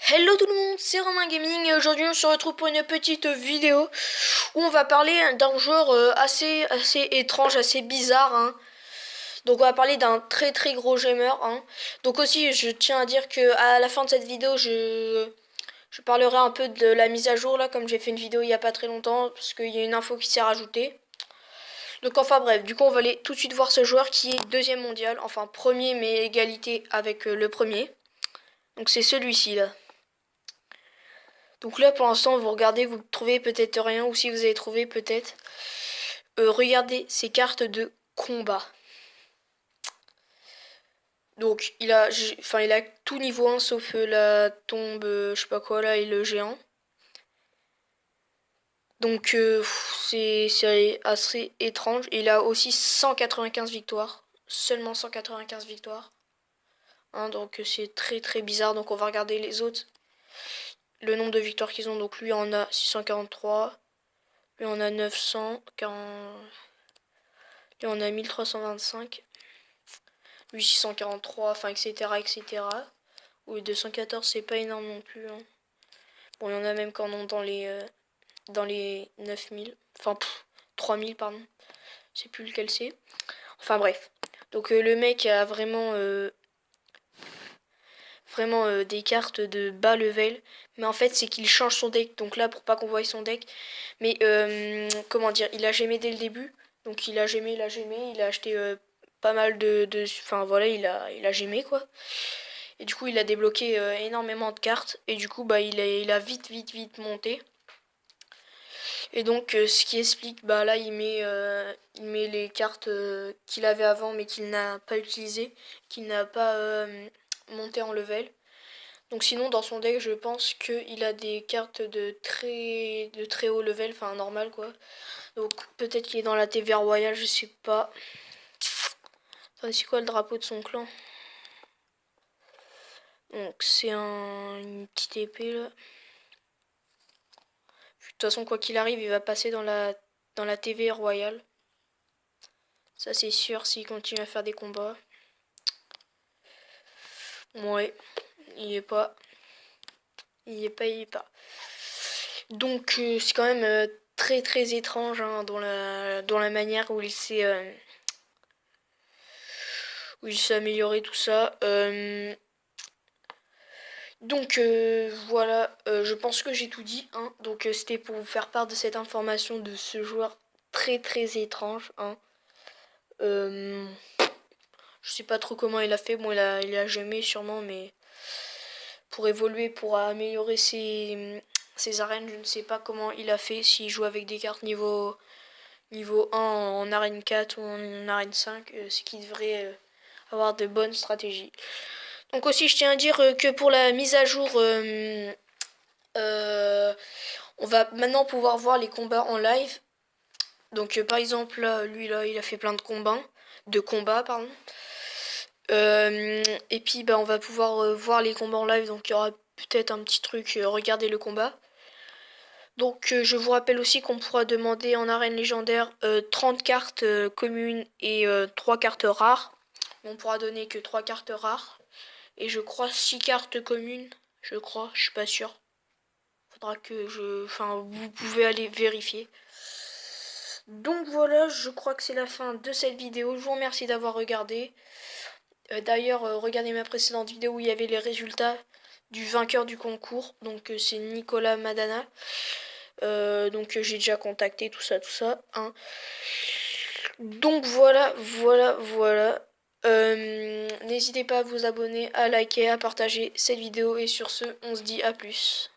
Hello tout le monde, c'est Romain Gaming et aujourd'hui on se retrouve pour une petite vidéo où on va parler d'un joueur assez étrange, assez bizarre. Donc on va parler d'un très gros gamer. Donc aussi je tiens à dire que à la fin de cette vidéo je parlerai un peu de la mise à jour là, comme j'ai fait une vidéo il y a pas très longtemps parce qu'il y a une info qui s'est rajoutée. Donc enfin bref, du coup on va aller tout de suite voir ce joueur qui est deuxième mondial, enfin premier mais égalité avec le premier. Donc c'est celui-ci là. Donc là, pour l'instant, vous regardez, vous trouvez peut-être rien, ou si vous avez trouvé peut-être, regardez ces cartes de combat. Donc il a tout niveau 1 sauf la tombe, je sais pas quoi là, et le géant. Donc c'est assez étrange. Il a aussi 195 victoires, seulement 195 victoires. Donc c'est très bizarre. Donc on va regarder les autres, le nombre de victoires qu'ils ont. Donc lui en a 643. Lui on a 900, lui on a 1325, lui 643, enfin etc. Oui, 214 c'est pas énorme non plus. Bon, il y en a même qui en ont dans les 9000, enfin 3000 pardon, je sais plus lequel c'est. Enfin bref, donc le mec a vraiment des cartes de bas level, mais en fait c'est qu'il change son deck. Donc là, pour pas qu'on voie son deck, mais comment dire, il a gémé dès le début. Donc il a gémé, il a acheté pas mal enfin voilà, il a gémé quoi. Et du coup il a débloqué énormément de cartes, et du coup bah il a vite monté. Et donc ce qui explique, bah là il met les cartes qu'il avait avant mais qu'il n'a pas utilisées, qu'il n'a pas monté en level. Donc sinon dans son deck je pense qu'il a des cartes de très haut level, enfin normal quoi. Donc peut-être qu'il est dans la TV royale, je sais pas. Attendez, c'est quoi le drapeau de son clan? Donc c'est une petite épée là. De toute façon quoi qu'il arrive il va passer dans la TV royale. Ça c'est sûr s'il continue à faire des combats. Ouais, il est pas. Il est pas. Donc c'est quand même très étrange dans la manière où il s'est amélioré tout ça. Donc voilà, je pense que j'ai tout dit. Donc c'était pour vous faire part de cette information de ce joueur très étrange. Je sais pas trop comment il a fait. Bon, il a jamais sûrement, mais pour évoluer, pour améliorer ses arènes, je ne sais pas comment il a fait. S'il joue avec des cartes niveau 1 en arène 4 ou en arène 5, c'est qu'il devrait avoir de bonnes stratégies. Donc aussi, je tiens à dire que pour la mise à jour, on va maintenant pouvoir voir les combats en live. Donc par exemple, là, lui là, il a fait plein de combats, pardon. Et puis bah, on va pouvoir voir les combats en live, donc il y aura peut-être un petit truc, regarder le combat. Donc je vous rappelle aussi qu'on pourra demander en arène légendaire 30 cartes communes et 3 cartes rares. On pourra donner que 3 cartes rares. Et je crois 6 cartes communes. Je crois, je suis pas sûr. Faudra que Enfin, vous pouvez aller vérifier. Donc voilà, je crois que c'est la fin de cette vidéo. Je vous remercie d'avoir regardé. D'ailleurs, regardez ma précédente vidéo où il y avait les résultats du vainqueur du concours. Donc c'est Nicolas Madana. Donc j'ai déjà contacté tout ça. Donc voilà. N'hésitez pas à vous abonner, à liker, à partager cette vidéo. Et sur ce, on se dit à plus.